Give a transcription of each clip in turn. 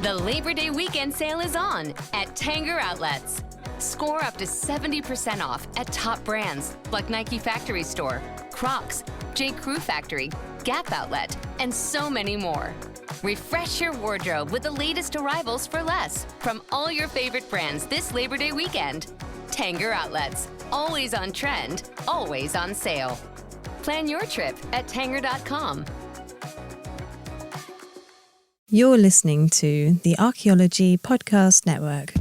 The Labor Day weekend sale is on at Tanger Outlets. Score up to 70% off at top brands like Nike Factory Store, Crocs, J. Crew Factory, Gap Outlet, and so many more. Refresh your wardrobe with the latest arrivals for less from all your favorite brands this Labor Day weekend. Tanger Outlets, always on trend, always on sale. Plan your trip at Tanger.com. You're listening to the Archaeology Podcast Network.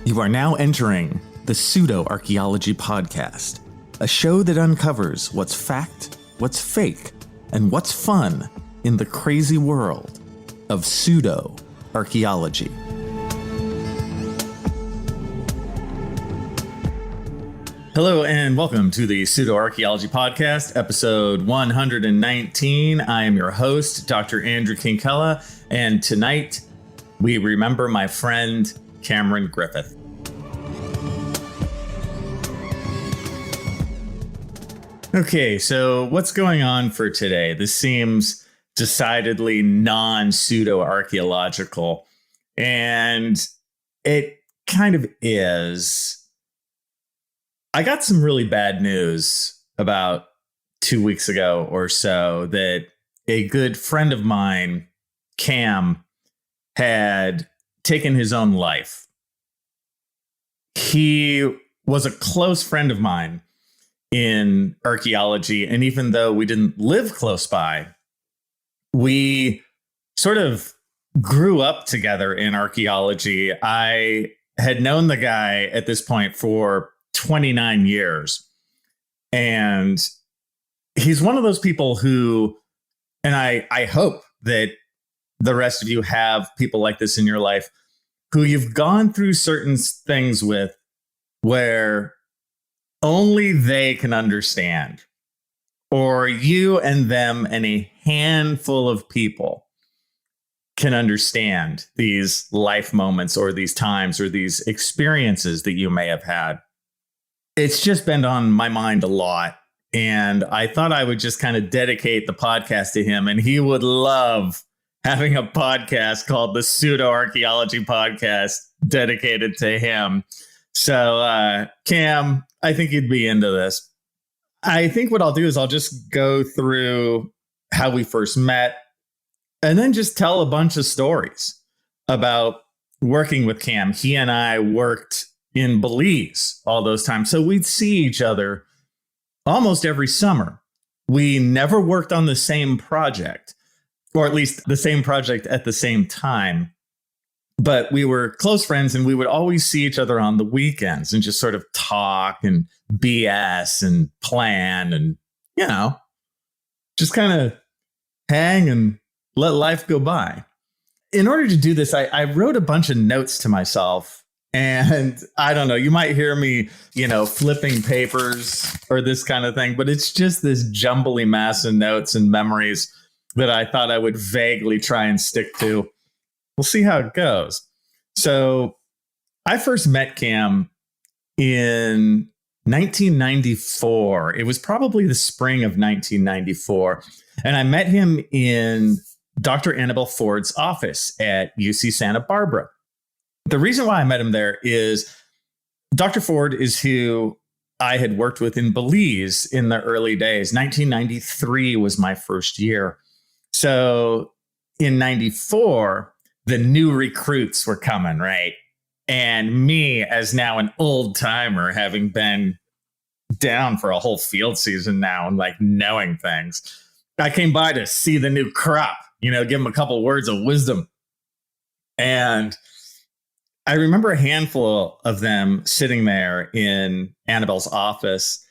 You are now entering the Pseudo Archaeology Podcast, a show that uncovers what's fact, what's fake, and what's fun in the crazy world of pseudo archaeology. Hello and welcome to the Pseudo Archaeology Podcast, episode 119. I am your host, Dr. Andrew Kinkella, and tonight we remember my friend Cameron Griffith. Okay, so what's going on for today? This seems decidedly non-pseudo archaeological, and it kind of is. I got some really bad news about 2 weeks ago or so that a good friend of mine, Cam, had taken his own life. He was a close friend of mine in archaeology, and even though we didn't live close by, we sort of grew up together in archaeology. I had known the guy at this point for 29 years. And he's one of those people who, and I hope that the rest of you have people like this in your life, who you've gone through certain things with where only they can understand, or you and them and a handful of people can understand these life moments or these times or these experiences that you may have had. It's just been on my mind a lot, and I thought I would just kind of dedicate the podcast to him, and he would love having a podcast called the Pseudo Archaeology Podcast dedicated to him. So, Cam, I think you'd be into this. I think what I'll do is I'll just go through how we first met and then just tell a bunch of stories about working with Cam. He and I worked in Belize all those times, so we'd see each other almost every summer. We never worked on the same project, or at least the same project at the same time. But we were close friends, and we would always see each other on the weekends and just sort of talk and BS and plan and, you know, just kind of hang and let life go by. In order to do this, I wrote a bunch of notes to myself. And I don't know, you might hear me, flipping papers or this kind of thing, but it's just this jumbly mass of notes and memories that I thought I would vaguely try and stick to. We'll see how it goes. So I first met Cam in 1994. It was probably the spring of 1994. And I met him in Dr. Annabelle Ford's office at UC Santa Barbara. The reason why I met him there is Dr. Ford is who I had worked with in Belize in the early days. 1993 was my first year. So in 94, the new recruits were coming, right? And me, as now an old timer, having been down for a whole field season now and like knowing things, I came by to see the new crop, give them a couple words of wisdom. And I remember a handful of them sitting there in Annabelle's office,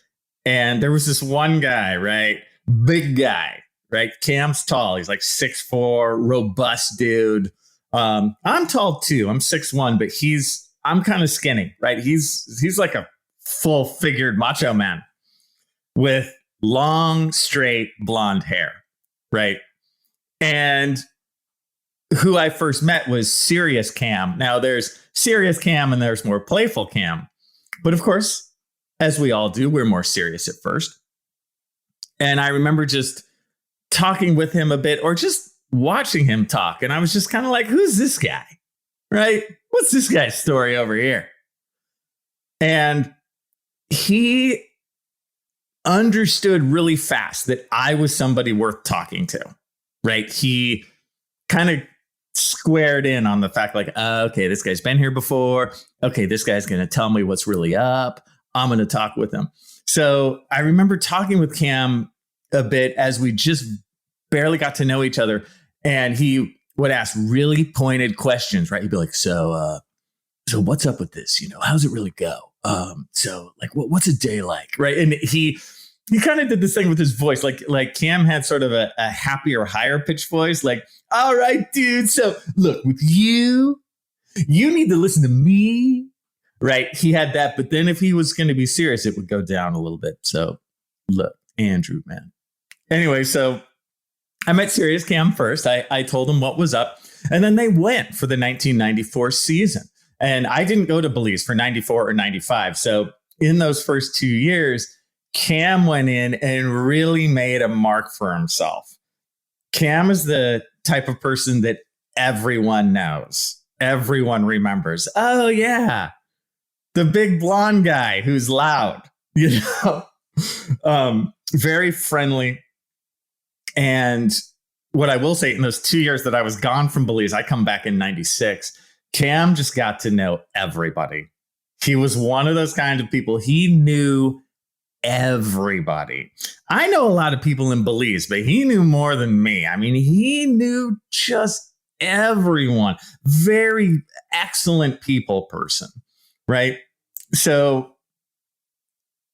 and there was this one guy, right? Big guy, right? Cam's tall. He's like 6'4", robust dude. I'm tall too. I'm 6'1", but I'm kind of skinny, right? He's like a full-figured macho man with long, straight blonde hair, right? And who I first met was Serious Cam. Now, there's Serious Cam and there's more playful Cam. But of course, as we all do, we're more serious at first. And I remember just talking with him a bit, or just watching him talk, and I was just kind of like, who's this guy? Right? What's this guy's story over here? And he understood really fast that I was somebody worth talking to, right? He kind of squared in on the fact like, okay, this guy's been here before. Okay, this guy's going to tell me what's really up. I'm going to talk with him. So I remember talking with Cam a bit as we just barely got to know each other. And he would ask really pointed questions, right? He'd be like, so what's up with this? You know, how's it really go? So like, what's a day like? Right. And he kind of did this thing with his voice. Like Cam had sort of a happier, higher pitched voice. Like, all right, dude. So look, with you need to listen to me. Right. He had that. But then if he was going to be serious, it would go down a little bit. So look, Andrew, man. Anyway, so I met Serious Cam first. I told him what was up. And then they went for the 1994 season. And I didn't go to Belize for 94 or 95. So in those first 2 years, Cam went in and really made a mark for himself. Cam is the type of person that everyone knows. Everyone remembers. Oh, yeah. The big blonde guy who's loud, you know, very friendly. And what I will say, in those 2 years that I was gone from Belize, I come back in 96. Cam just got to know everybody. He was one of those kind of people. He knew everybody. I know a lot of people in Belize, but he knew more than me. I mean, he knew just everyone. Very excellent people person, right? So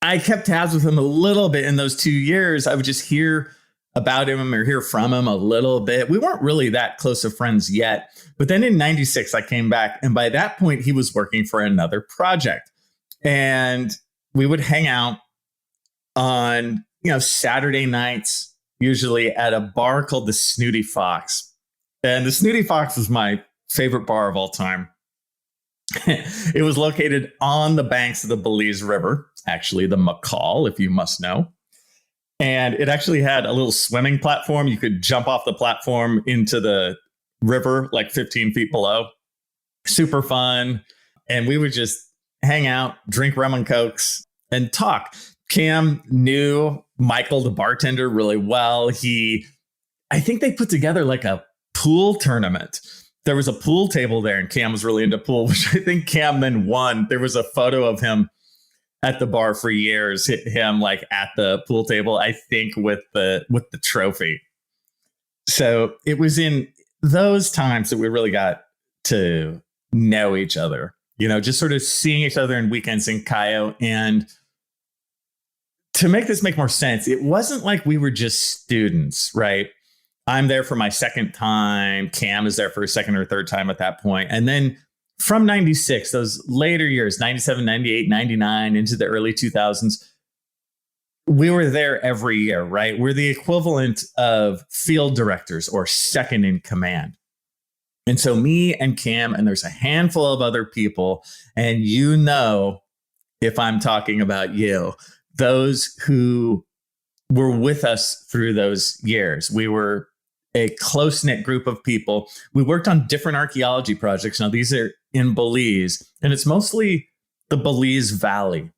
I kept tabs with him a little bit in those 2 years. I would just hear about him or hear from him a little bit. We weren't really that close of friends yet. But then in 96, I came back. And by that point, he was working for another project. And we would hang out on, Saturday nights, usually at a bar called the Snooty Fox. And the Snooty Fox was my favorite bar of all time. It was located on the banks of the Belize River, actually the McCall, if you must know. And it actually had a little swimming platform. You could jump off the platform into the river, like 15 feet below. Super fun. And we would just hang out, drink rum and cokes, and talk. Cam knew Michael, the bartender, really well. I think they put together like a pool tournament. There was a pool table there, and Cam was really into pool, which I think Cam then won. There was a photo of him at the bar for years, him like at the pool table, I think with the trophy. So it was in those times that we really got to know each other, just sort of seeing each other in weekends in Cayo. And to make this make more sense, it wasn't like we were just students, right? I'm there for my second time. Cam is there for a second or third time at that point. And then from 96, those later years, 97, 98, 99, into the early 2000s, we were there every year, right? We're the equivalent of field directors or second in command. And so me and Cam, and there's a handful of other people, and if I'm talking about you, those who were with us through those years. We were a close-knit group of people. We worked on different archaeology projects. Now, these are in Belize, and it's mostly the Belize Valley.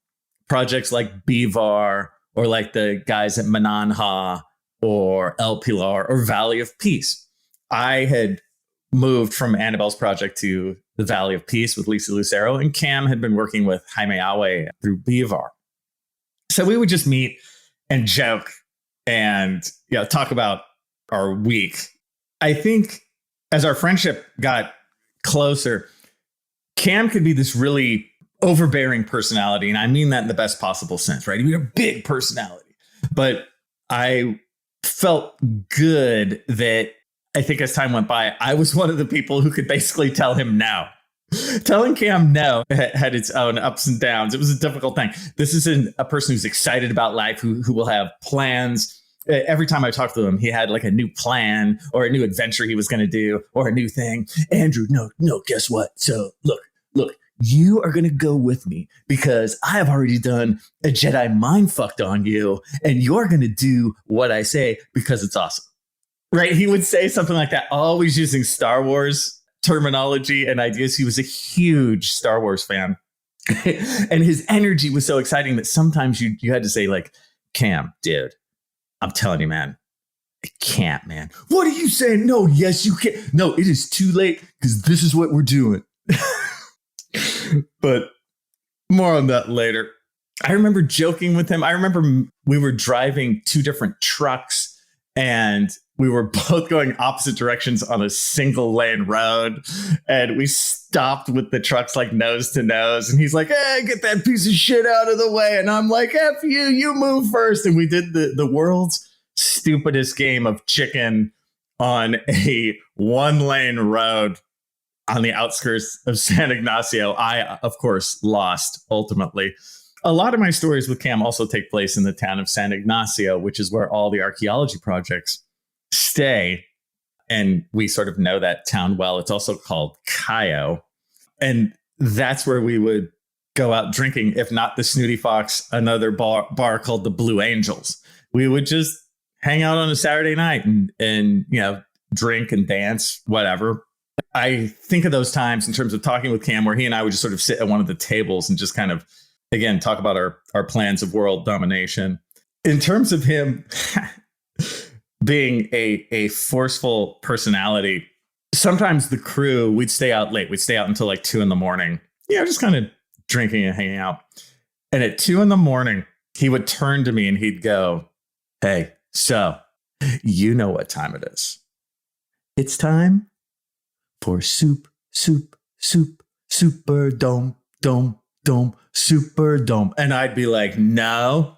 Projects like Bivar, or like the guys at Mananha, or El Pilar, or Valley of Peace. I had moved from Annabelle's project to the Valley of Peace with Lisa Lucero, and Cam had been working with Jaime Awe through Bivar. So we would just meet and joke and talk about our week. I think as our friendship got closer, Cam could be this really overbearing personality. And I mean that in the best possible sense, right? He had a big personality. But I felt good that I think as time went by, I was one of the people who could basically tell him no. Telling Cam no had its own ups and downs. It was a difficult thing. This is a person who's excited about life, who will have plans. Every time I talked to him, he had like a new plan or a new adventure he was going to do or a new thing. Andrew, no, guess what? So look, you are going to go with me because I have already done a Jedi mind fucked on you, and you're going to do what I say because it's awesome. Right. He would say something like that, always using Star Wars terminology and ideas. He was a huge Star Wars fan. And his energy was so exciting that sometimes you had to say, like, Cam, dude, I'm telling you, man, I can't, man. What are you saying? No, yes, you can. No, it is too late because this is what we're doing. But more on that later. I remember joking with him. I remember we were driving two different trucks and we were both going opposite directions on a single lane road. And we stopped with the trucks like nose to nose. And he's like, hey, get that piece of shit out of the way. And I'm like, F you, you move first. And we did the world's stupidest game of chicken on a one lane road on the outskirts of San Ignacio. I, of course, lost ultimately. A lot of my stories with Cam also take place in the town of San Ignacio, which is where all the archaeology projects stay. And we sort of know that town well. It's also called Cayo. And that's where we would go out drinking, if not the Snooty Fox, another bar called the Blue Angels. We would just hang out on a Saturday night and you know, drink and dance, whatever. I think of those times in terms of talking with Cam, where he and I would just sort of sit at one of the tables and just kind of, again, talk about our plans of world domination. In terms of him being a forceful personality, sometimes the crew, we'd stay out late. We'd stay out until like 2 a.m, you know, just kind of drinking and hanging out. And at 2 a.m, he would turn to me and he'd go, hey, so you know what time it is. It's time for super dome, super dome. And I'd be like, no,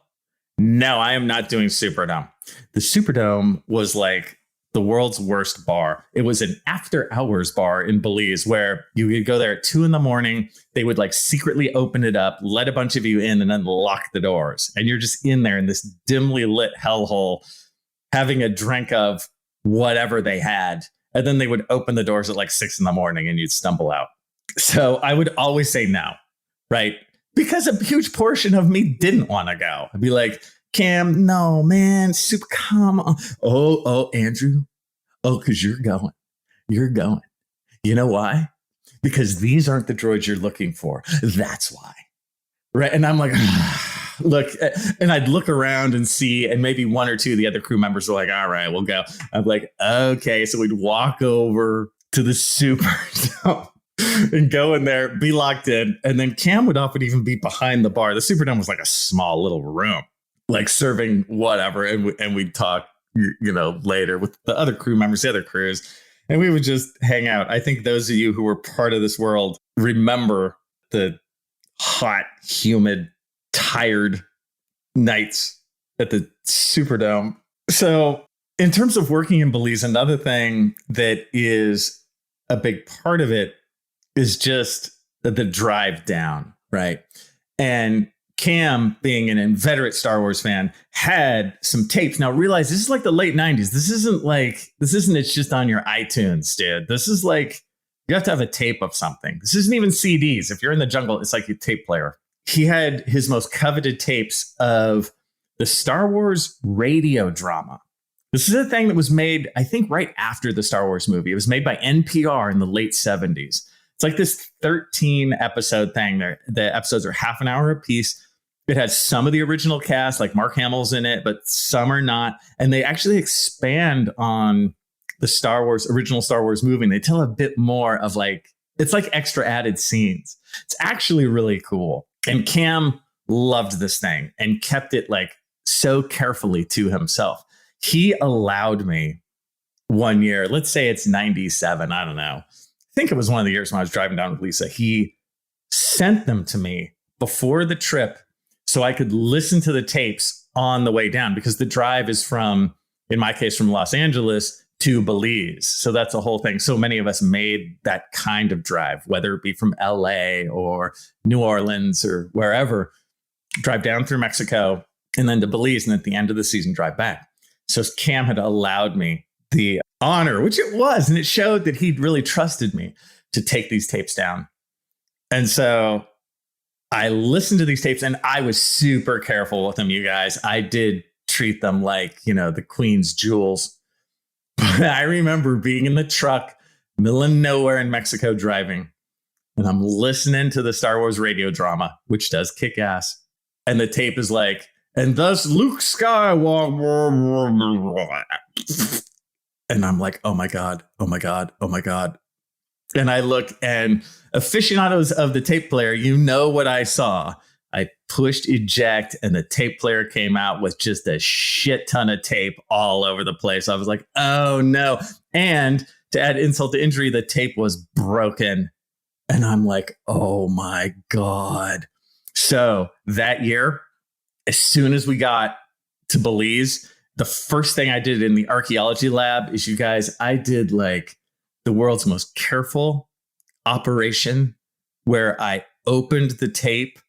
I am not doing Superdome. The Superdome was like the world's worst bar. It was an after hours bar in Belize where you could go there at 2 a.m. They would like secretly open it up, let a bunch of you in and then lock the doors. And you're just in there in this dimly lit hellhole having a drink of whatever they had. And then they would open the doors at like 6 a.m. and you'd stumble out. So I would always say no, right? Because a huge portion of me didn't want to go. I'd be like, Cam, no, man, come on. Oh, Andrew. Oh, because you're going. You're going. You know why? Because these aren't the droids you're looking for. That's why. Right. And I'm like, look, and I'd look around and see, and maybe one or two of the other crew members were like, all right, we'll go. I'm like, okay. So we'd walk over to the Superdome and go in there, be locked in. And then Cam would often even be behind the bar. The Superdome was like a small little room, like serving whatever. And we'd talk, you know, later with the other crew members, the other crews, and we would just hang out. I think those of you who were part of this world remember the hot, humid, tired nights at the Superdome. So in terms of working in Belize, another thing that is a big part of it is just the drive down, right? And Cam, being an inveterate Star Wars fan, had some tapes. Now realize this is like the late 90s. This isn't it's just on your iTunes, dude. This is like, you have to have a tape of something. This isn't even CDs. If you're in the jungle, it's like your tape player. He had his most coveted tapes of the Star Wars radio drama. This is a thing that was made, I think, right after the Star Wars movie. It was made by NPR in the late 70s. It's like this 13 episode thing. The episodes are half an hour apiece. It has some of the original cast, like Mark Hamill's in it, but some are not. And they actually expand on the original Star Wars movie. And they tell a bit more of like, it's like extra added scenes. It's actually really cool. And Cam loved this thing and kept it like so carefully to himself. He allowed me one year, let's say it's 97, I don't know. I think it was one of the years when I was driving down with Lisa. He sent them to me before the trip so I could listen to the tapes on the way down, because the drive is from, in my case, from Los Angeles to Belize. So that's a whole thing. So many of us made that kind of drive, whether it be from LA or New Orleans or wherever, drive down through Mexico and then to Belize, and at the end of the season, drive back. So Cam had allowed me the honor, which it was, and it showed that he'd really trusted me to take these tapes down. And so I listened to these tapes, and I was super careful with them, you guys. I did treat them like, you know, the Queen's jewels. But I remember being in the truck, middle of nowhere in Mexico driving, and I'm listening to the Star Wars radio drama, which does kick ass. And the tape is like, and thus Luke Skywalker. And I'm like, oh my God, oh my God, oh my God. And I look, and aficionados of the tape player, you know what I saw. I pushed eject and the tape player came out with just a shit ton of tape all over the place. I was like, oh no. And to add insult to injury, the tape was broken. And I'm like, oh my God. So that year, as soon as we got to Belize, the first thing I did in the archaeology lab is, you guys, I did like the world's most careful operation where I opened the tape,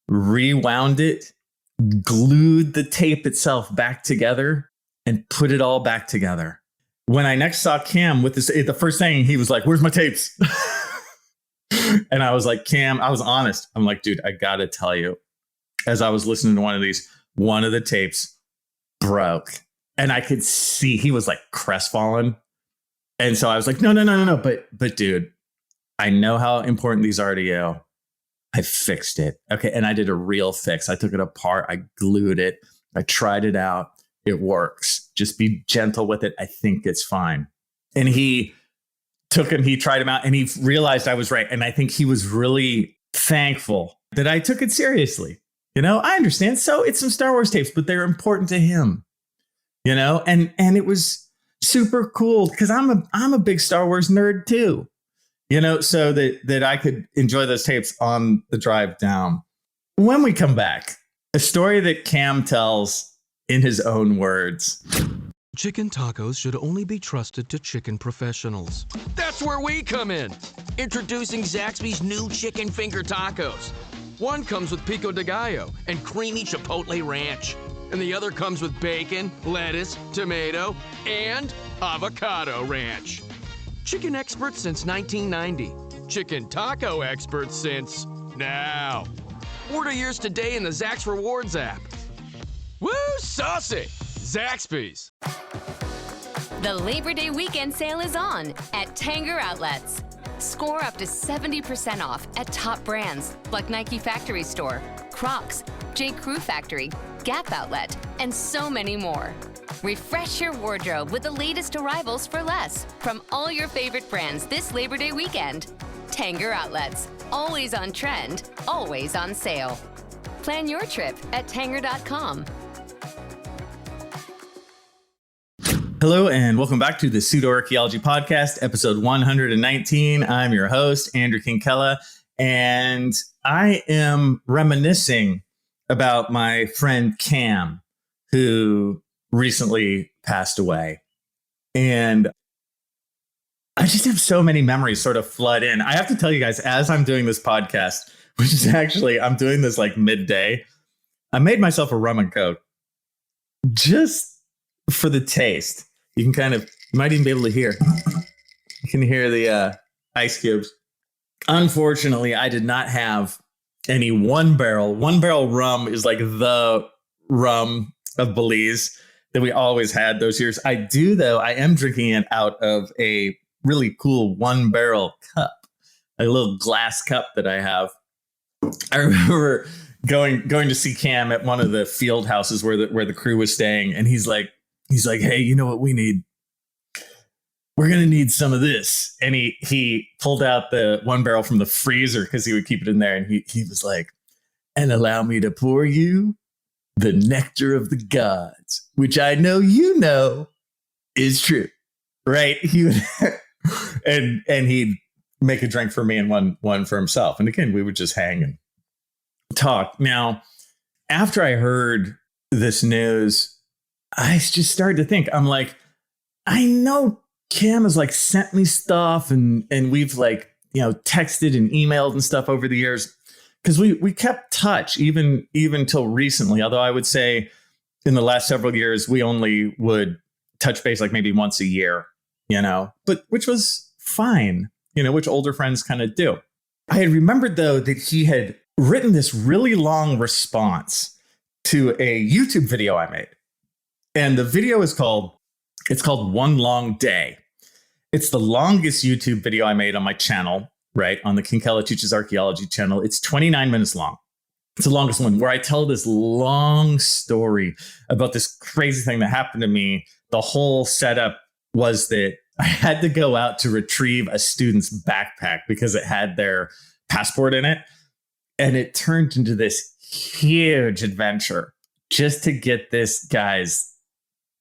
rewound it, glued the tape itself back together, and put it all back together. When I next saw Cam with this, the first thing he was like, where's my tapes? And I was like, Cam, I was honest. I'm like, dude, I got to tell you, as I was listening to one of these, one of the tapes broke. And I could see he was like crestfallen. And so I was like, no. But dude, I know how important these are to you. I fixed it. Okay. And I did a real fix. I took it apart. I glued it. I tried it out. It works. Just be gentle with it. I think it's fine. And he tried them out and he realized I was right. And I think he was really thankful that I took it seriously. You know, I understand. So it's some Star Wars tapes, but they're important to him, you know, and it was super cool because I'm a big Star Wars nerd too. You know, so that I could enjoy those tapes on the drive down. When we come back, a story that Cam tells in his own words. Chicken tacos should only be trusted to chicken professionals. That's where we come in. Introducing Zaxby's new chicken finger tacos. One comes with pico de gallo and creamy chipotle ranch. And the other comes with bacon, lettuce, tomato, and avocado ranch. Chicken experts since 1990. Chicken taco experts since now. Order yours today in the Zax Rewards app. Woo, saucy! Zaxby's. The Labor Day weekend sale is on at Tanger Outlets. Score up to 70% off at top brands like Nike Factory Store, Crocs, J. Crew Factory, Gap Outlet, and so many more. Refresh your wardrobe with the latest arrivals for less from all your favorite brands this Labor Day weekend. Tanger Outlets, always on trend, always on sale. Plan your trip at Tanger.com. Hello and welcome back to the Pseudo Archaeology Podcast, episode 119. I'm your host, Andrew Kinkella, and I am reminiscing about my friend Cam, who recently passed away. And I just have so many memories sort of flood in. I have to tell you guys, as I'm doing this podcast, which is actually, I'm doing this like midday, I made myself a rum and coke just for the taste. You can you might even be able to hear. You can hear the ice cubes. Unfortunately, I did not have any one barrel. One barrel rum is like the rum of Belize that we always had those years. I do, though. I am drinking it out of a really cool one barrel cup, a little glass cup that I have. I remember going to see Cam at one of the field houses where the crew was staying, and he's like, hey, you know what we need? We're going to need some of this. And he pulled out the one barrel from the freezer because he would keep it in there. And he was like, and allow me to pour you the nectar of the gods, which I know you know is true. Right? He would and he'd make a drink for me and one for himself. And again, we would just hang and talk. Now, after I heard this news, I just started to think, I'm like, I know Cam has like sent me stuff and we've like, you know, texted and emailed and stuff over the years because we kept touch even till recently. Although I would say in the last several years, we only would touch base like maybe once a year, you know, but which was fine, you know, which older friends kind of do. I had remembered, though, that he had written this really long response to a YouTube video I made. And the video is called It's called One Long Day. It's the longest YouTube video I made on my channel, right? On the Kinkella Teaches Archaeology channel. It's 29 minutes long. It's the longest one, where I tell this long story about this crazy thing that happened to me. The whole setup was that I had to go out to retrieve a student's backpack because it had their passport in it. And it turned into this huge adventure just to get this guy's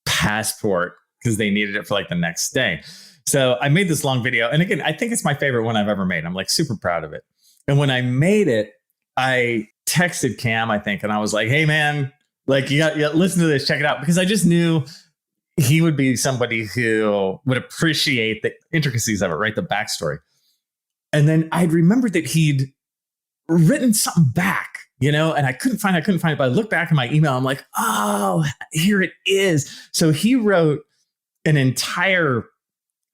passport because they needed it for like the next day. So I made this long video. And again, I think it's my favorite one I've ever made. I'm like super proud of it. And when I made it, I texted Cam, I think, and I was like, hey, man, like you got listen to this, check it out. Because I just knew he would be somebody who would appreciate the intricacies of it, right? The backstory. And then I'd remembered that he'd written something back, you know, and I couldn't find it. But I looked back in my email. I'm like, oh, here it is. So he wrote an entire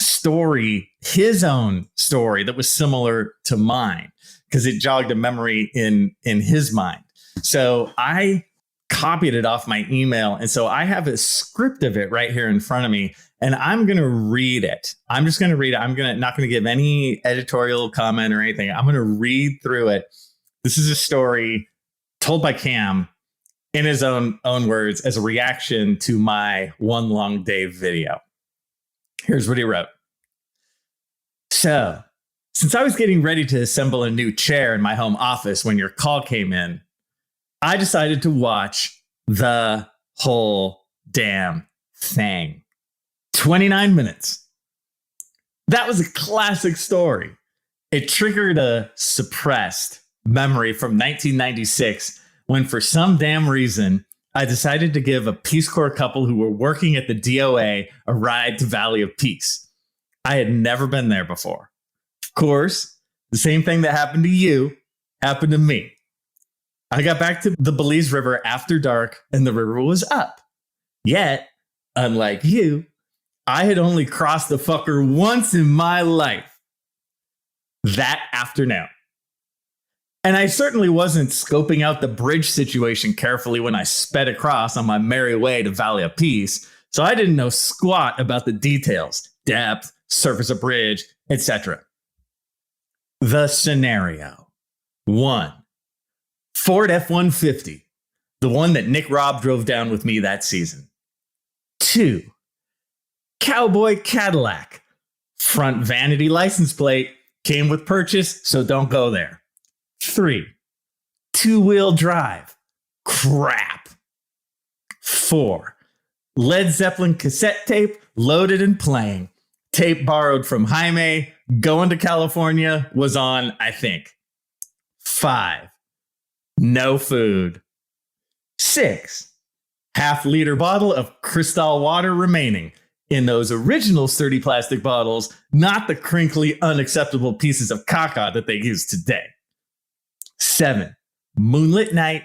story, his own story that was similar to mine because it jogged a memory in his mind. So I copied it off my email. And so I have a script of it right here in front of me, and I'm going to read it. I'm just going to read it. I'm not going to give any editorial comment or anything. I'm going to read through it. This is a story told by Cam in his own words as a reaction to my One Long Day video. Here's what he wrote. So, since I was getting ready to assemble a new chair in my home office when your call came in, I decided to watch the whole damn thing. 29 minutes. That was a classic story. It triggered a suppressed memory from 1996 when, for some damn reason, I decided to give a Peace Corps couple who were working at the DOA a ride to Valley of Peace. I had never been there before. Of course, the same thing that happened to you happened to me. I got back to the Belize River after dark and the river was up. Yet, unlike you, I had only crossed the fucker once in my life. That afternoon. And I certainly wasn't scoping out the bridge situation carefully when I sped across on my merry way to Valley of Peace, so I didn't know squat about the details, depth, surface of bridge, etc. The scenario. 1. Ford F-150, the one that Nick Robb drove down with me that season. 2. Cowboy Cadillac. Front vanity license plate, came with purchase, so don't go there. 3. Two-wheel drive. Crap. 4. Led Zeppelin cassette tape, loaded and playing. Tape borrowed from Jaime, going to California, was on, I think. 5. No food. 6. Half-liter bottle of Cristal water remaining in those original sturdy plastic bottles, not the crinkly, unacceptable pieces of caca that they use today. 7. Moonlit night,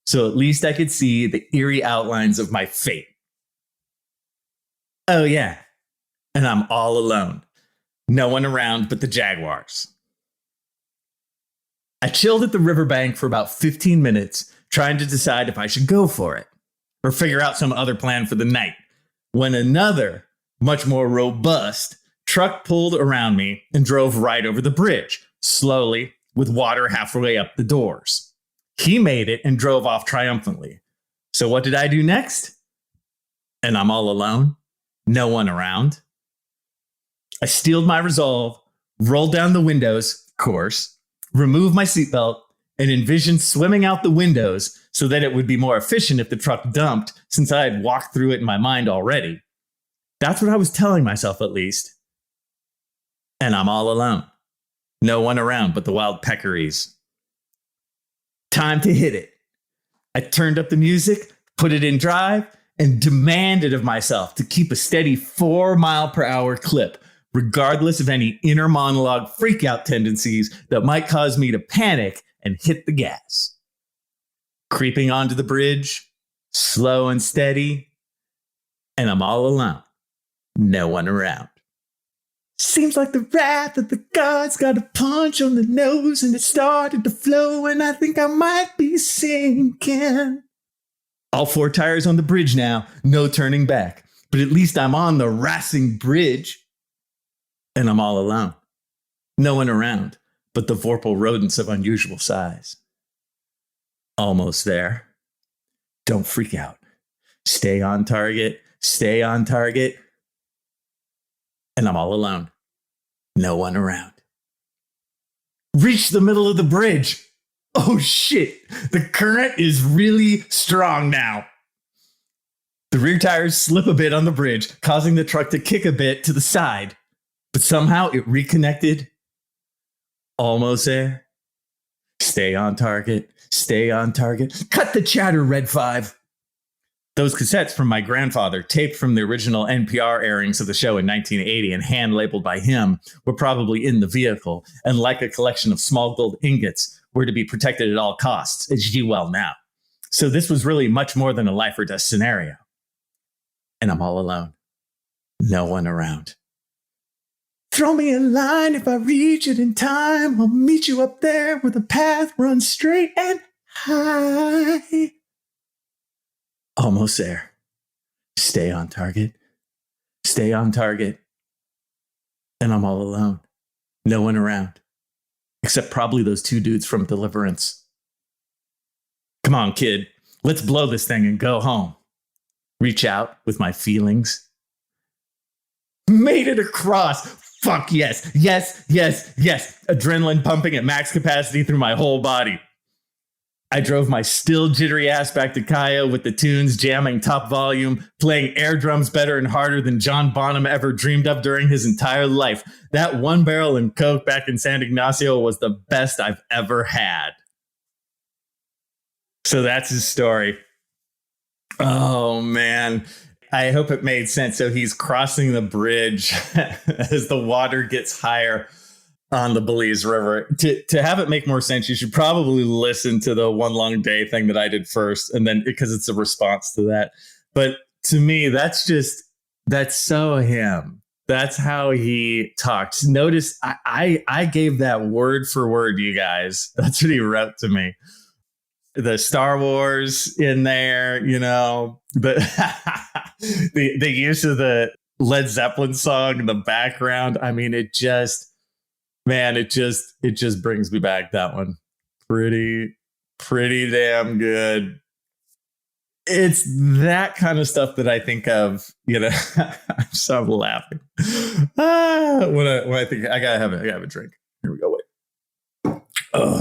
so at least I could see the eerie outlines of my fate. Oh yeah, and I'm all alone. No one around but the Jaguars. I chilled at the riverbank for about 15 minutes, trying to decide if I should go for it or figure out some other plan for the night, when another, much more robust, truck pulled around me and drove right over the bridge, slowly, with water halfway up the doors. He made it and drove off triumphantly. So what did I do next? And I'm all alone, no one around. I steeled my resolve, rolled down the windows, of course, removed my seatbelt, and envisioned swimming out the windows so that it would be more efficient if the truck dumped, since I had walked through it in my mind already. That's what I was telling myself, at least. And I'm all alone. No one around but the wild peccaries. Time to hit it. I turned up the music, put it in drive, and demanded of myself to keep a steady 4-mile-per-hour clip, regardless of any inner monologue freakout tendencies that might cause me to panic and hit the gas. Creeping onto the bridge, slow and steady, and I'm all alone. No one around. Seems like the wrath of the gods got a punch on the nose and it started to flow, and I think I might be sinking. All 4 tires on the bridge now, no turning back. but at least I'm on the Racing Bridge. And I'm all alone. No one around but the vorpal rodents of unusual size. Almost there. Don't freak out. Stay on target. Stay on target. And I'm all alone. No one around. Reach the middle of the bridge. Oh shit. The current is really strong now. The rear tires slip a bit on the bridge, causing the truck to kick a bit to the side. But somehow it reconnected. Almost there. Stay on target. Stay on target. Cut the chatter, Red 5. Those cassettes from my grandfather, taped from the original NPR airings of the show in 1980 and hand-labeled by him, were probably in the vehicle, and like a collection of small gold ingots, were to be protected at all costs, as you well know. So this was really much more than a life or death scenario. And I'm all alone. No one around. Throw me a line if I reach it in time. I'll meet you up there where the path runs straight and high. Almost there. Stay on target. Stay on target. And I'm all alone. No one around. Except probably those two dudes from Deliverance. Come on, kid. Let's blow this thing and go home. Reach out with my feelings. Made it across. Fuck yes. Yes, yes, yes. Adrenaline pumping at max capacity through my whole body. I drove my still jittery ass back to Kaya with the tunes jamming top volume, playing air drums better and harder than John Bonham ever dreamed of during his entire life. That one barrel and Coke back in San Ignacio was the best I've ever had. So that's his story. Oh, man. I hope it made sense. So he's crossing the bridge as the water gets higher on the Belize River. To have it make more sense, you should probably listen to the One Long Day thing that I did first, and then because it's a response to that. But to me, that's so him. That's how he talks. Notice I gave that word for word, you guys. That's what he wrote to me. The Star Wars in there, you know, but the use of the Led Zeppelin song in the background. I mean, it just brings me back. That one. Pretty damn good. It's that kind of stuff that I think of, you know. So I'm laughing. When I think I gotta have a drink. Here we go. Wait.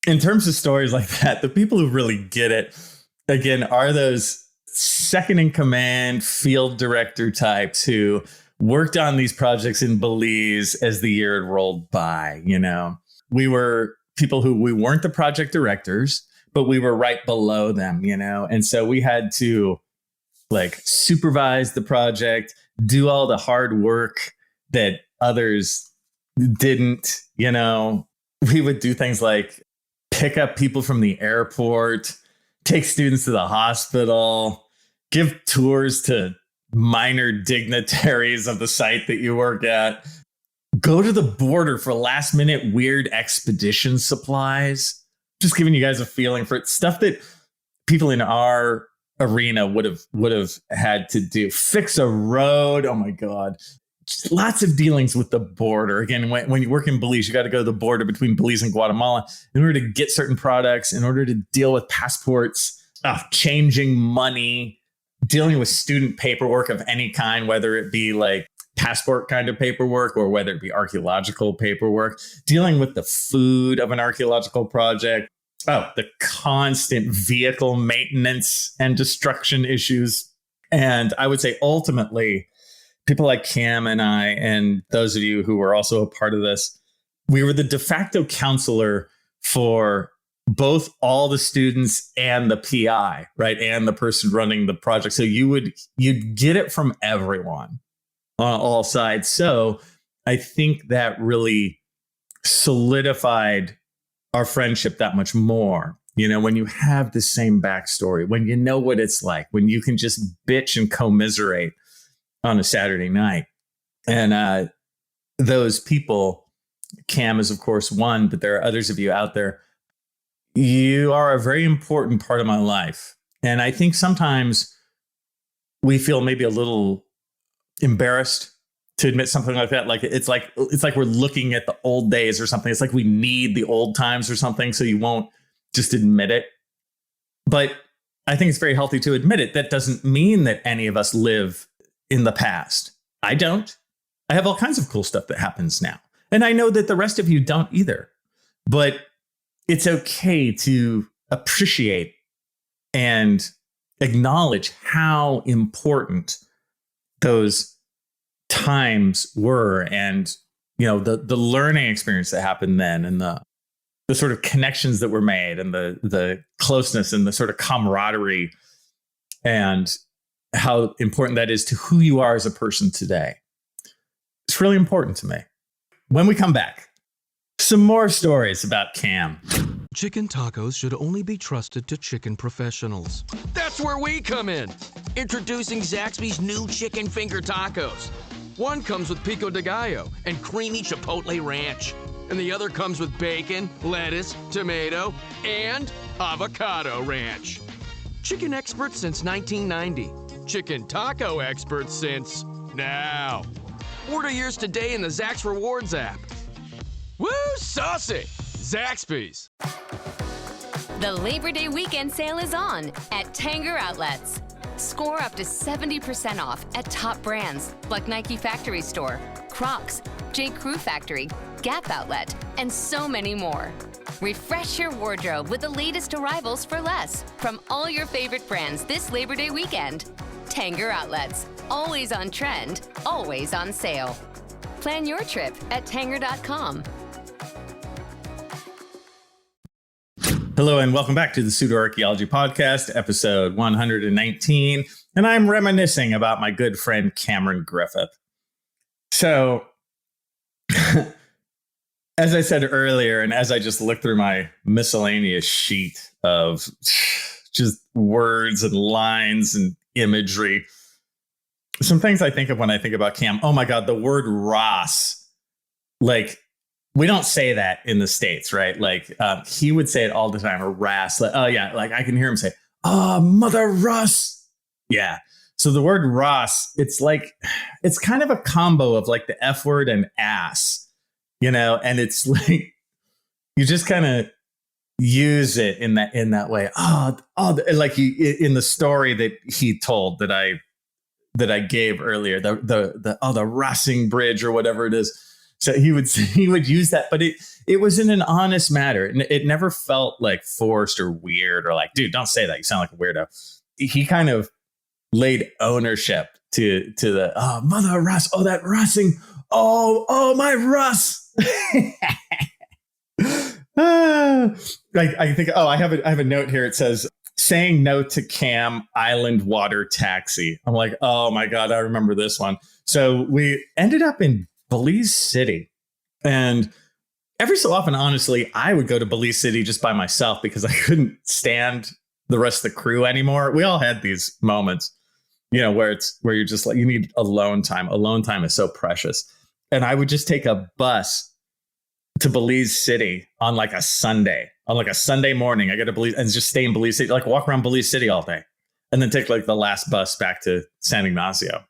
In terms of stories like that, the people who really get it, again, are those second in command field director types who worked on these projects in Belize as the year had rolled by. You know, we were people who we weren't the project directors, but we were right below them, you know, and so we had to like supervise the project, do all the hard work that others didn't, you know. We would do things like pick up people from the airport, take students to the hospital, give tours to minor dignitaries of the site that you work at, go to the border for last minute weird expedition supplies. Just giving you guys a feeling for it. Stuff that people in our arena would have had to do. Fix a road. Oh my God. Just lots of dealings with the border. Again, when you work in Belize, you got to go to the border between Belize and Guatemala in order to get certain products, in order to deal with passports, changing money, dealing with student paperwork of any kind, whether it be like passport kind of paperwork or whether it be archaeological paperwork, dealing with the food of an archaeological project. The constant vehicle maintenance and destruction issues. And I would say ultimately, people like Cam and I, and those of you who were also a part of this, we were the de facto counselor for both all the students and the PI, right? And the person running the project. So you'd get it from everyone on all sides. So I think that really solidified our friendship that much more. You know, when you have the same backstory, when you know what it's like, when you can just bitch and commiserate on a Saturday night. And those people, Cam is of course one, but there are others of you out there. You are a very important part of my life. And I think sometimes we feel maybe a little embarrassed to admit something like that. Like it's like we're looking at the old days or something. It's like we need the old times or something, so you won't just admit it. But I think it's very healthy to admit it. That doesn't mean that any of us live in the past. I don't. I have all kinds of cool stuff that happens now. And I know that the rest of you don't either. But it's okay to appreciate and acknowledge how important those times were, and the learning experience that happened then, and the sort of connections that were made, and the closeness and the sort of camaraderie, and how important that is to who you are as a person today. It's really important to me. When we come back, some more stories about Cam. Chicken tacos should only be trusted to chicken professionals. That's where we come in. Introducing Zaxby's new chicken finger tacos. One comes with pico de gallo and creamy chipotle ranch. And the other comes with bacon, lettuce, tomato, and avocado ranch. Chicken experts since 1990. Chicken taco experts since now. Order yours today in the Zax Rewards app. Woo, saucy! Zaxby's. The Labor Day weekend sale is on at Tanger Outlets. Score up to 70% off at top brands like Nike Factory Store, Crocs, J. Crew Factory, Gap Outlet, and so many more. Refresh your wardrobe with the latest arrivals for less from all your favorite brands this Labor Day weekend. Tanger Outlets, always on trend, always on sale. Plan your trip at Tanger.com. Hello and welcome back to the Pseudo Archaeology podcast, episode 119. And I'm reminiscing about my good friend Cameron Griffith. So, as I said earlier, and as I just looked through my miscellaneous sheet of just words and lines and imagery, some things I think of when I think about Cam. Oh my God, the word Ross. Like, we don't say that in the States, right? Like, he would say it all the time, or Rass. Like, oh yeah, like I can hear him say, "Oh, Mother Russ." Yeah. So the word Ross, it's kind of a combo of like the F word and ass, and it's like, you just kind of use it in that way. Like in the story that he told that I gave earlier, the Rossing Bridge or whatever it is. So he would use that, but it was in an honest manner. And it never felt like forced or weird or like, dude, don't say that. You sound like a weirdo. He kind of laid ownership to the, oh, Mother Russ. Oh, that Russing. Oh, my Russ. I think, I have a note here. It says, saying no to Cam Island Water Taxi. I'm like, oh my God, I remember this one. So we ended up in Belize City. And every so often, honestly, I would go to Belize City just by myself because I couldn't stand the rest of the crew anymore. We all had these moments, where you're just like, you need alone time. Alone time is so precious. And I would just take a bus to Belize City on like a Sunday morning. I go to Belize and just stay in Belize City, like walk around Belize City all day and then take like the last bus back to San Ignacio.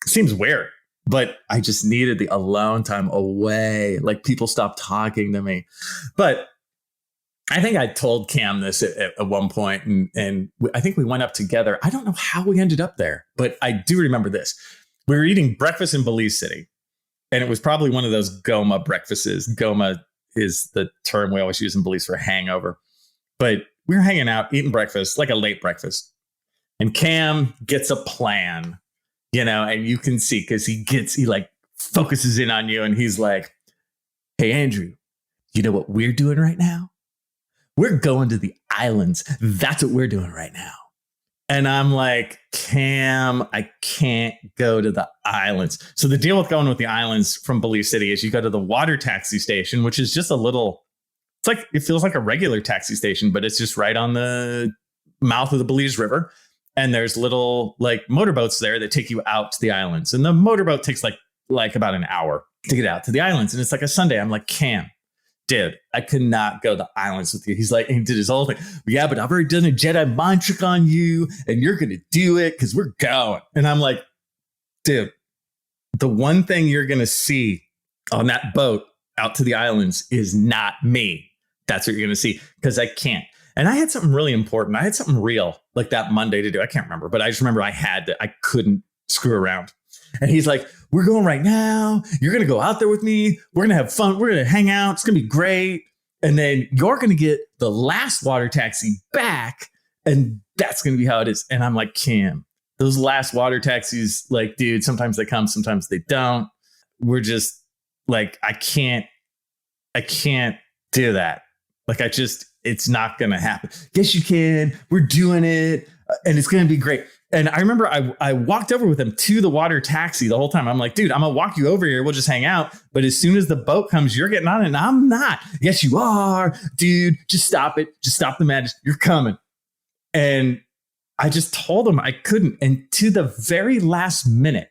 Seems weird. But I just needed the alone time away. Like people stopped talking to me. But I think I told Cam this at one point, and I think we went up together. I don't know how we ended up there, but I do remember this. We were eating breakfast in Belize City, and it was probably one of those Goma breakfasts. Goma is the term we always use in Belize for hangover. But we were hanging out, eating breakfast, like a late breakfast. And Cam gets a plan. And you can see because he like focuses in on you and he's like, "Hey, Andrew, you know what we're doing right now? We're going to the islands. That's what we're doing right now." And I'm like, Cam, I can't go to the islands. So the deal with going with the islands from Belize City is you go to the water taxi station, which is just it feels like a regular taxi station, but it's just right on the mouth of the Belize River. And there's little like motorboats there that take you out to the islands. And the motorboat takes like about an hour to get out to the islands. And it's like a Sunday. I'm like, Cam, dude, I could not go to the islands with you. He's like, and he did his whole thing. Yeah, but I've already done a Jedi mind trick on you and you're going to do it because we're going. And I'm like, dude, the one thing you're going to see on that boat out to the islands is not me. That's what you're going to see because I can't. And I had something really important. I had something real like that Monday to do. I can't remember, but I just remember I couldn't screw around. And he's like, we're going right now. You're going to go out there with me. We're going to have fun. We're going to hang out. It's going to be great. And then you're going to get the last water taxi back. And that's going to be how it is. And I'm like, Cam, those last water taxis, like, dude, sometimes they come, sometimes they don't. We're just like, I can't do that. Like, it's not going to happen. Yes, you can. We're doing it. And it's going to be great. And I remember I walked over with him to the water taxi the whole time. I'm like, dude, I'm going to walk you over here. We'll just hang out. But as soon as the boat comes, you're getting on it. And I'm not. Yes, you are. Dude, just stop it. Just stop the madness. You're coming. And I just told him I couldn't. And to the very last minute,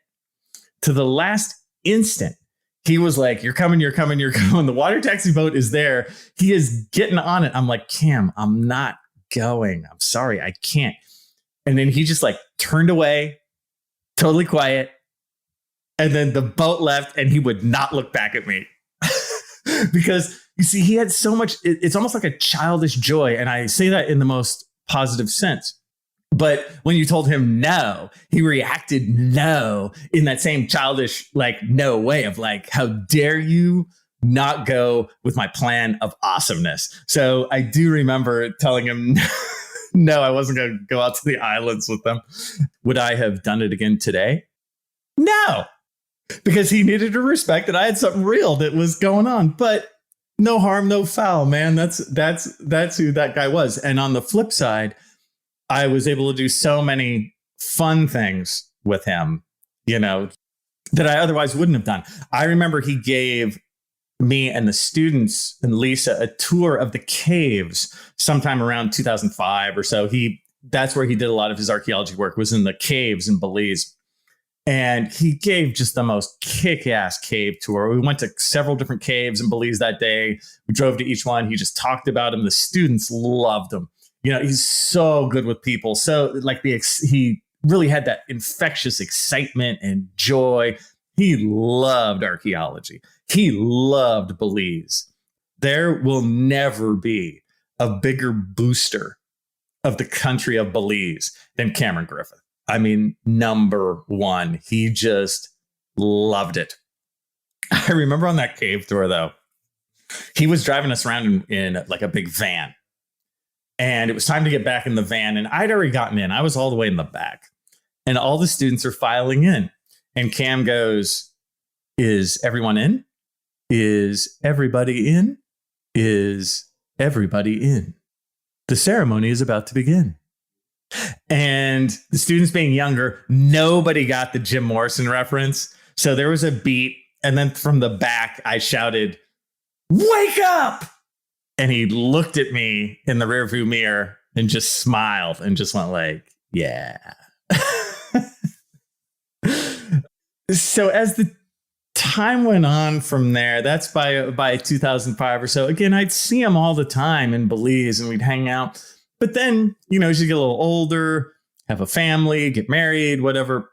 to the last instant, he was like, you're coming, you're coming, you're coming. The water taxi boat is there. He is getting on it. I'm like, Cam, I'm not going. I'm sorry. I can't. And then he just like turned away, totally quiet. And then the boat left and he would not look back at me because you see, he had so much, it's almost like a childish joy. And I say that in the most positive sense. But when you told him no, he reacted no in that same childish, like, no way of like, how dare you not go with my plan of awesomeness? So I do remember telling him, no, I wasn't going to go out to the islands with them. Would I have done it again today? No, because he needed to respect that I had something real that was going on. But no harm, no foul, man. That's who that guy was. And on the flip side, I was able to do so many fun things with him, you know, that I otherwise wouldn't have done. I remember he gave me and the students and Lisa a tour of the caves sometime around 2005 or so. That's where he did a lot of his archaeology work, was in the caves in Belize. And he gave just the most kick-ass cave tour. We went to several different caves in Belize that day. We drove to each one. He just talked about them. The students loved him. You know, he's so good with people. So like he really had that infectious excitement and joy. He loved archaeology. He loved Belize. There will never be a bigger booster of the country of Belize than Cameron Griffith. I mean, number one, he just loved it. I remember on that cave tour, though, he was driving us around in like a big van. And it was time to get back in the van. And I'd already gotten in. I was all the way in the back. And all the students are filing in. And Cam goes, is everyone in? Is everybody in? Is everybody in? The ceremony is about to begin. And the students being younger, nobody got the Jim Morrison reference. So there was a beat. And then from the back, I shouted, "Wake up!" And he looked at me in the rearview mirror and just smiled and just went like, yeah. So as the time went on from there, that's by 2005 or so. Again, I'd see him all the time in Belize and we'd hang out. But then, you know, as you get a little older, have a family, get married, whatever,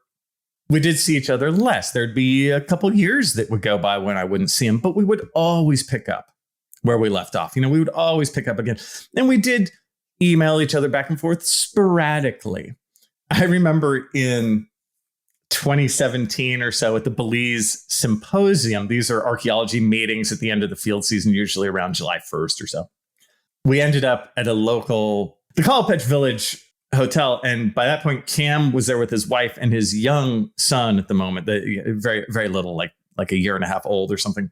we did see each other less. There'd be a couple years that would go by when I wouldn't see him, but we would always pick up where we left off. You know, we would always pick up again. And we did email each other back and forth sporadically. I remember in 2017 or so at the Belize Symposium, these are archaeology meetings at the end of the field season, usually around July 1st or so. We ended up at a local, the Kalapech Village hotel. And by that point, Cam was there with his wife and his young son at the moment, very, very little, like a year and a half old or something.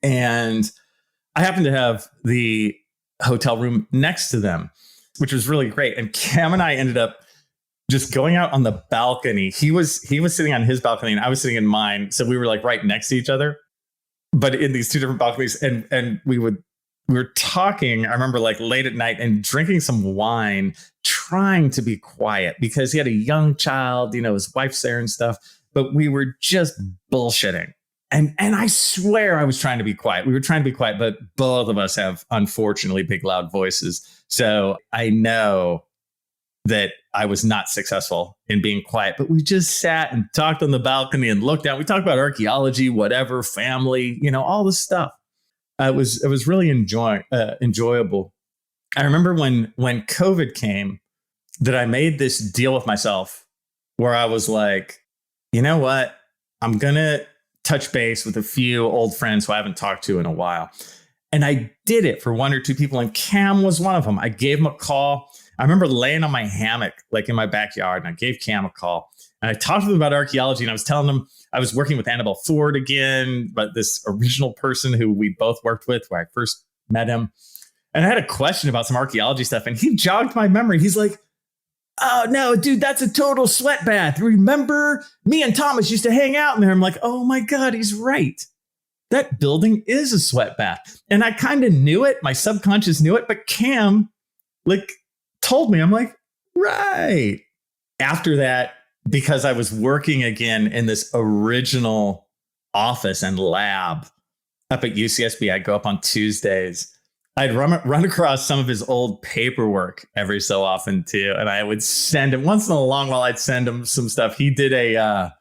And I happened to have the hotel room next to them, which was really great. And Cam and I ended up just going out on the balcony. He was sitting on his balcony and I was sitting in mine. So we were like right next to each other, but in these two different balconies. And we were talking, I remember, like late at night and drinking some wine, trying to be quiet because he had a young child, you know, his wife's there and stuff, but we were just bullshitting. And I swear I was trying to be quiet. We were trying to be quiet, but both of us have, unfortunately, big, loud voices. So I know that I was not successful in being quiet, but we just sat and talked on the balcony and looked out. We talked about archaeology, whatever, family, all this stuff. It was really enjoyable. I remember when COVID came that I made this deal with myself where I was like, you know what? I'm going to touch base with a few old friends who I haven't talked to in a while. And I did it for one or two people. And Cam was one of them. I gave him a call. I remember laying on my hammock, like in my backyard, and I gave Cam a call. And I talked to him about archaeology. And I was telling him I was working with Annabelle Ford again, but this original person who we both worked with where I first met him. And I had a question about some archaeology stuff. And he jogged my memory. He's like, oh, no, dude, that's a total sweat bath. Remember, me and Thomas used to hang out in there. I'm like, oh, my God, he's right. That building is a sweat bath. And I kind of knew it. My subconscious knew it. But Cam, told me, I'm like, right. After that, because I was working again in this original office and lab up at UCSB, I'd go up on Tuesdays. I'd run across some of his old paperwork every so often, too. And I would send him once in a long while. I'd send him some stuff. He did a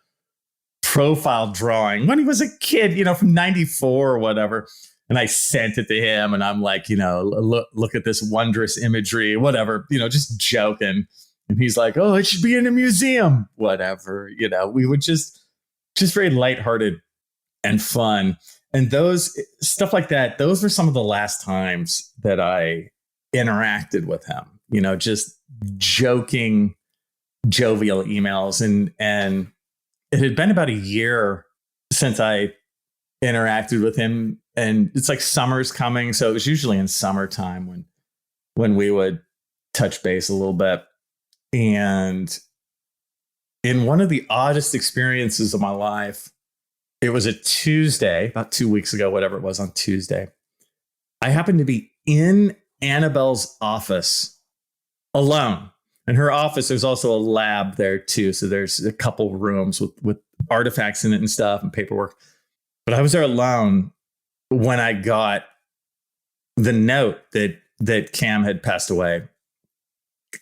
profile drawing when he was a kid, from 94 or whatever. And I sent it to him. And I'm like, look at this wondrous imagery, whatever, just joking. And he's like, oh, it should be in a museum, whatever. We would just very lighthearted and fun. And those stuff like that, those were some of the last times that I interacted with him, just joking, jovial emails. And it had been about a year since I interacted with him. And it's like summer's coming. So it was usually in summertime when we would touch base a little bit. And in one of the oddest experiences of my life, it was a Tuesday, about 2 weeks ago, whatever it was on Tuesday. I happened to be in Annabelle's office alone. In her office, there's also a lab there, too. So there's a couple rooms with artifacts in it and stuff and paperwork. But I was there alone when I got the note that Cam had passed away.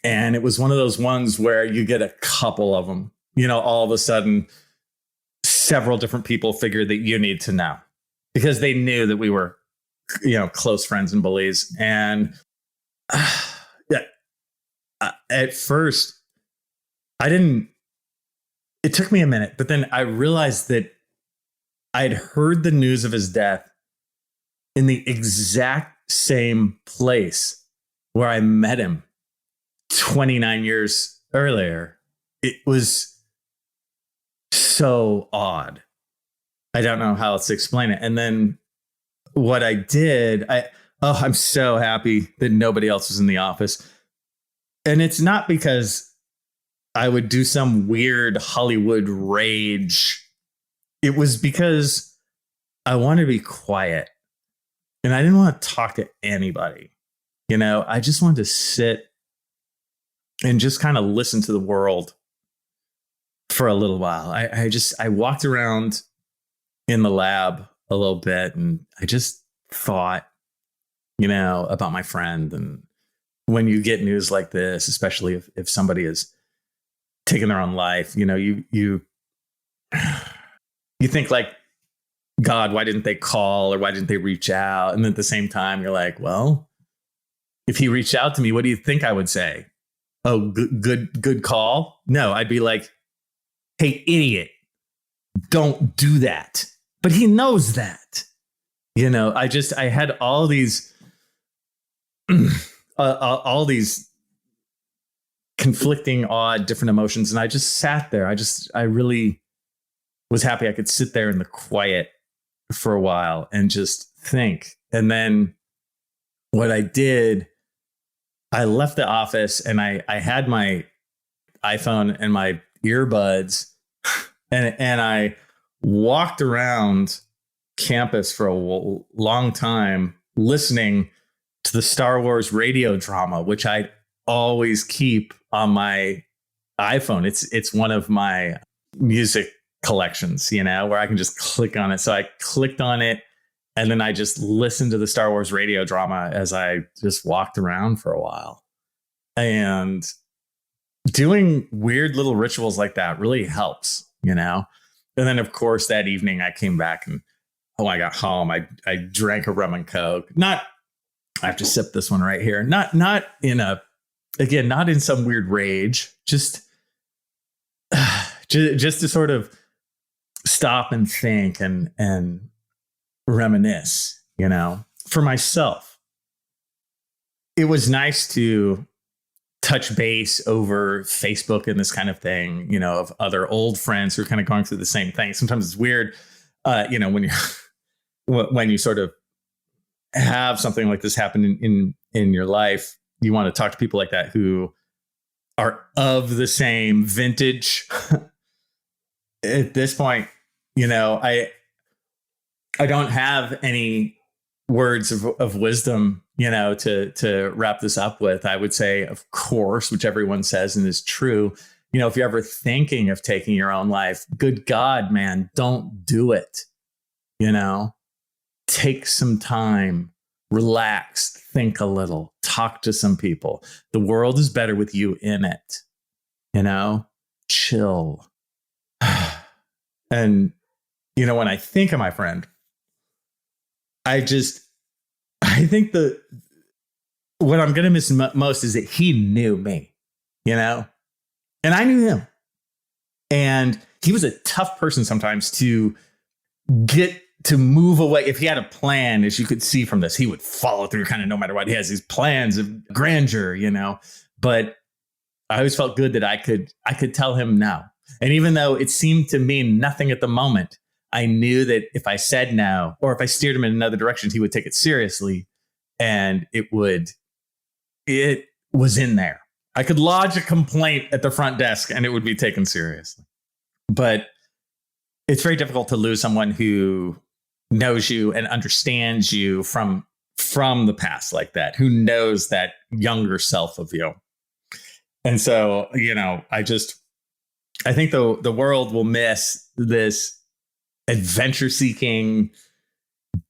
And it was one of those ones where you get a couple of them, all of a sudden, several different people figured that you need to know because they knew that we were, close friends and bullies. And at first, it took me a minute, but then I realized that I'd heard the news of his death in the exact same place where I met him 29 years earlier. It was so odd. I don't know how else to explain it. And then what I did, I'm so happy that nobody else was in the office. And it's not because I would do some weird Hollywood rage. It was because I wanted to be quiet and I didn't want to talk to anybody. I just wanted to sit and just kind of listen to the world for a little while. I walked around in the lab a little bit and I just thought, about my friend. And when you get news like this, especially if somebody is taking their own life, you think like, God, why didn't they call or why didn't they reach out? And at the same time, you're like, well, if he reached out to me, what do you think I would say? Oh, good call. No, I'd be like, hey, idiot, don't do that. But he knows that. I had all these conflicting, odd, different emotions. And I just sat there. I really was happy I could sit there in the quiet for a while and just think. And then what I did, I left the office and I had my iPhone and my earbuds and I walked around campus for a long time listening to the Star Wars radio drama, which I always keep on my iPhone. It's one of my music collections, where I can just click on it. So I clicked on it, and then I just listened to the Star Wars radio drama as I just walked around for a while. And doing weird little rituals like that really helps, And then, of course, that evening I came back and, I got home. I drank a rum and Coke. I have to sip this one right here. Not in some weird rage, just to sort of stop and think and reminisce, for myself. It was nice to touch base over Facebook and this kind of thing, of other old friends who are kind of going through the same thing. Sometimes it's weird, when you sort of have something like this happen in your life, you want to talk to people like that who are of the same vintage. At this point, I don't have any words of wisdom, to wrap this up with. I would say, of course, which everyone says and is true, if you're ever thinking of taking your own life, good God, man, don't do it. Take some time, relax, think a little, talk to some people. The world is better with you in it. Chill. And, when I think of my friend, I think what I'm going to miss most is that he knew me, and I knew him. And he was a tough person sometimes to get to move away. If he had a plan, as you could see from this, he would follow through kind of no matter what. He has these plans of grandeur, but I always felt good that I could tell him no. And even though it seemed to mean nothing at the moment, I knew that if I said no, or if I steered him in another direction, he would take it seriously. And it was in there. I could lodge a complaint at the front desk and it would be taken seriously. But it's very difficult to lose someone who knows you and understands you from the past like that, who knows that younger self of you. And so, I think the world will miss this adventure-seeking,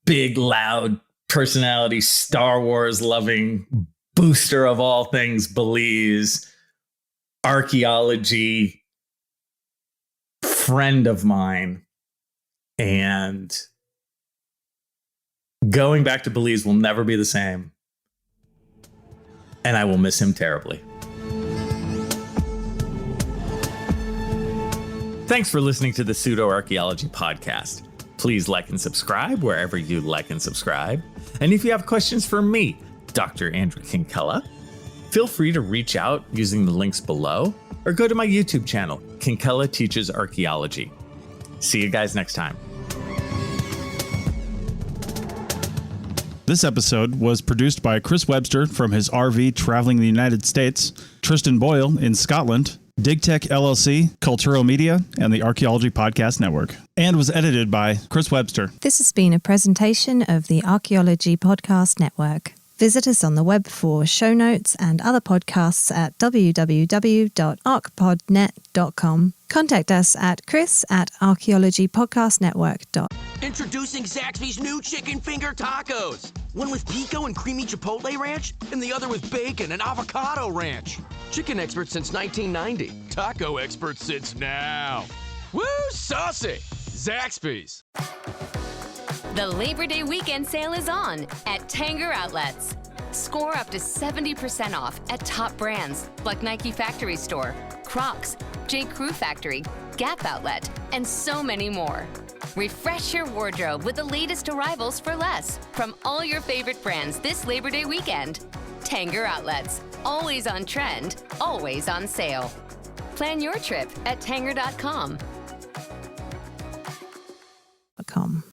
big, loud personality, Star Wars loving booster of all things Belize, archaeology friend of mine. And going back to Belize will never be the same. And I will miss him terribly. Thanks for listening to the Pseudo Archaeology podcast. Please like and subscribe wherever you like and subscribe. And if you have questions for me, Dr. Andrew Kinkella, feel free to reach out using the links below or go to my YouTube channel, Kinkella Teaches Archaeology. See you guys next time. This episode was produced by Chris Webster from his RV traveling the United States, Tristan Boyle in Scotland, DigTech LLC, Culturo Media, and the Archaeology Podcast Network, and was edited by Chris Webster. This has been a presentation of the Archaeology Podcast Network. Visit us on the web for show notes and other podcasts at www.archpodnet.com. Contact us at chris@archaeologypodcastnetwork.com. Introducing Zaxby's new chicken finger tacos. One with pico and creamy chipotle ranch, and the other with bacon and avocado ranch. Chicken expert since 1990. Taco expert since now. Woo, saucy! Zaxby's. The Labor Day weekend sale is on at Tanger Outlets. Score up to 70% off at top brands like Nike Factory Store, Crocs, J. Crew Factory, Gap Outlet, and so many more. Refresh your wardrobe with the latest arrivals for less from all your favorite brands this Labor Day weekend. Tanger Outlets, always on trend, always on sale. Plan your trip at tanger.com.